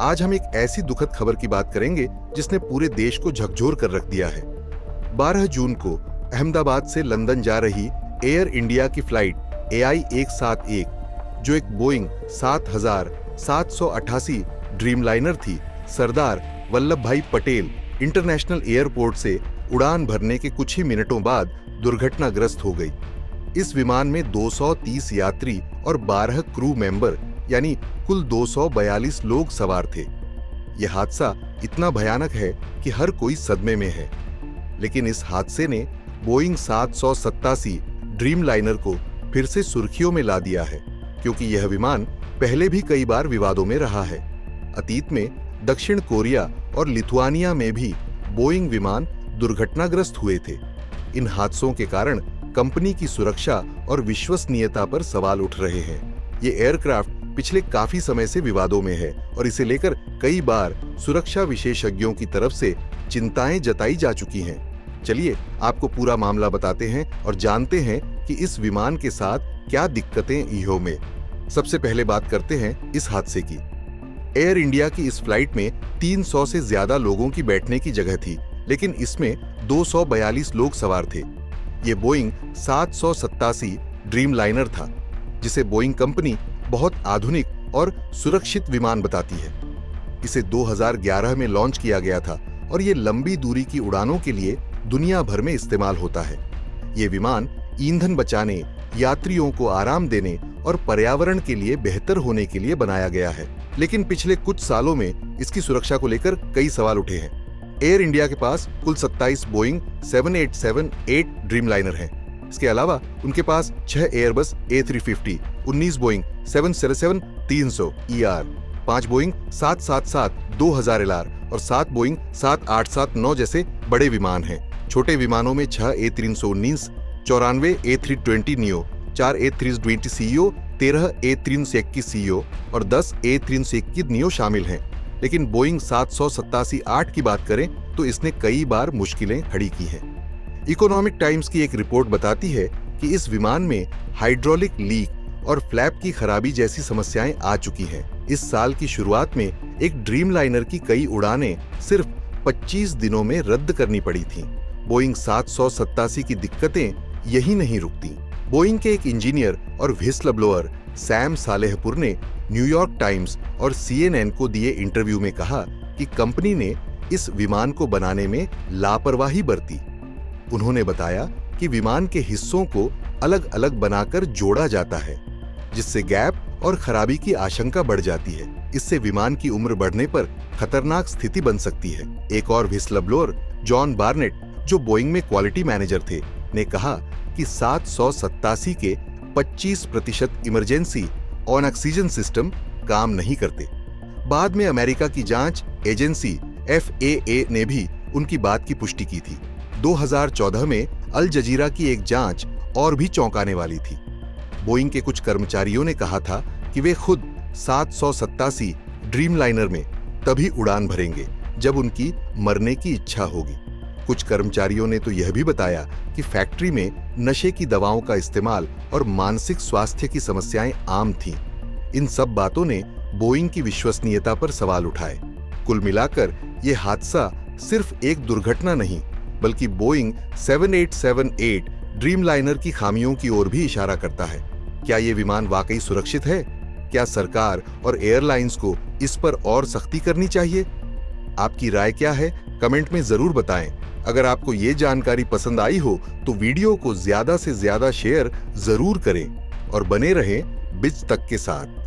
आज हम एक ऐसी दुखद खबर की बात करेंगे जिसने पूरे देश को झकझोर कर रख दिया है। 12 जून को अहमदाबाद से लंदन जा रही एयर इंडिया की फ्लाइट AI 171, जो एक बोइंग 7788 ड्रीमलाइनर थी, सरदार वल्लभ भाई पटेल इंटरनेशनल एयरपोर्ट से उड़ान भरने के कुछ ही मिनटों बाद दुर्घटनाग्रस्त हो गई। इस विमान में 230 यात्री और 12 क्रू मेंबर यानी कुल 242 लोग सवार थे। यह हादसा इतना भयानक है कि हर कोई सदमे में है। लेकिन इस हादसे ने बोइंग 787 ड्रीमलाइनर को फिर से सुर्खियों में ला दिया है, क्योंकि यह विमान पहले भी कई बार विवादों में रहा है। अतीत में दक्षिण कोरिया और लिथुआनिया में भी बोइंग विमान दुर्घटनाग्रस्त हुए थे। इन हादसों के कारण कंपनी की सुरक्षा और विश्वसनीयता पर सवाल उठ रहे हैं। ये एयरक्राफ्ट पिछले काफी समय से विवादों में है और इसे लेकर कई बार सुरक्षा विशेषज्ञों की तरफ से चिंताएं जताई जा चुकी हैं। चलिए आपको पूरा मामला बताते हैं और जानते हैं कि इस विमान के साथ क्या दिक्कतें ईहो में। सबसे पहले बात करते हैं इस हादसे की। एयर इंडिया की इस फ्लाइट में 300 से ज्यादा लोगों की बैठने की जगह थी, लेकिन इसमें 242 लोग सवार थे। ये बोइंग 787 ड्रीमलाइनर था, जिसे बोइंग कंपनी बहुत आधुनिक और सुरक्षित विमान बताती है। इसे 2011 में लॉन्च किया गया था और ये लंबी दूरी की उड़ानों के लिए दुनिया भर में इस्तेमाल होता है। ये विमान ईंधन बचाने, यात्रियों को आराम देने और पर्यावरण के लिए बेहतर होने के लिए बनाया गया है। लेकिन पिछले कुछ सालों में इसकी सुरक्षा को लेकर कई सवाल उठे हैं। एयर इंडिया के पास कुल 27 बोइंग 787-8 ड्रीमलाइनर हैं। इसके अलावा उनके पास 6 Airbus A350, 19 Boeing 777-300 ER, 5 Boeing 777-2000 LR और 7 बोइंग 7879 जैसे बड़े विमान हैं। छोटे विमानों में 6 A319, 94 A320 neo, 4 A320 CEO, 13 A321 CEO और 10 A321 neo शामिल हैं। लेकिन बोइंग 787-8 की बात करें तो इसने कई बार मुश्किलें खड़ी की हैं। इकोनॉमिक टाइम्स की एक रिपोर्ट बताती है कि इस विमान में हाइड्रोलिक लीक और फ्लैप की खराबी जैसी समस्याएं आ चुकी हैं। इस साल की शुरुआत में एक ड्रीमलाइनर की कई उड़ानें सिर्फ 25 दिनों में रद्द करनी पड़ी थीं। बोइंग 787 की दिक्कतें यही नहीं रुकती। बोइंग के एक इंजीनियर और व्हिसल ब्लोअर सैम सालेहपुर ने न्यूयॉर्क टाइम्स और CNN को दिए इंटरव्यू में कहा कि कंपनी ने इस विमान को बनाने में लापरवाही बरती। उन्होंने बताया कि विमान के हिस्सों को अलग अलग बनाकर जोड़ा जाता है, जिससे गैप और खराबी की आशंका बढ़ जाती है। इससे विमान की उम्र बढ़ने पर खतरनाक स्थिति बन सकती है। एक और व्हिसल ब्लोअर जॉन बार्नेट, जो बोइंग में क्वालिटी मैनेजर थे, ने कहा कि 787 के 25% इमरजेंसी ऑन ऑक्सीजन सिस्टम काम नहीं करते। बाद में अमेरिका की जांच एजेंसी FAA ने भी उनकी बात की पुष्टि की थी। 2014 में अल जजीरा की एक जांच और भी चौंकाने वाली थी। बोइंग के कुछ कर्मचारियों ने कहा था कि वे खुद 787 ड्रीमलाइनर में तभी उड़ान भरेंगे जब उनकी मरने की इच्छा होगी। कुछ कर्मचारियों ने तो यह भी बताया कि फैक्ट्री में नशे की दवाओं का इस्तेमाल और मानसिक स्वास्थ्य की समस्याएं आम थीं। इन सब बातों ने बोइंग की विश्वसनीयता पर सवाल उठाए। कुल मिलाकर यह हादसा सिर्फ एक दुर्घटना नहीं, बल्कि बोइंग 7878 ड्रीमलाइनर की खामियों की ओर भी इशारा करता है। क्या ये विमान वाकई सुरक्षित है? क्या सरकार और एयरलाइंस को इस पर और सख्ती करनी चाहिए? आपकी राय क्या है? कमेंट में जरूर बताएं। अगर आपको ये जानकारी पसंद आई हो तो वीडियो को ज्यादा से ज्यादा शेयर जरूर करें और बने रहें बिज तक के साथ।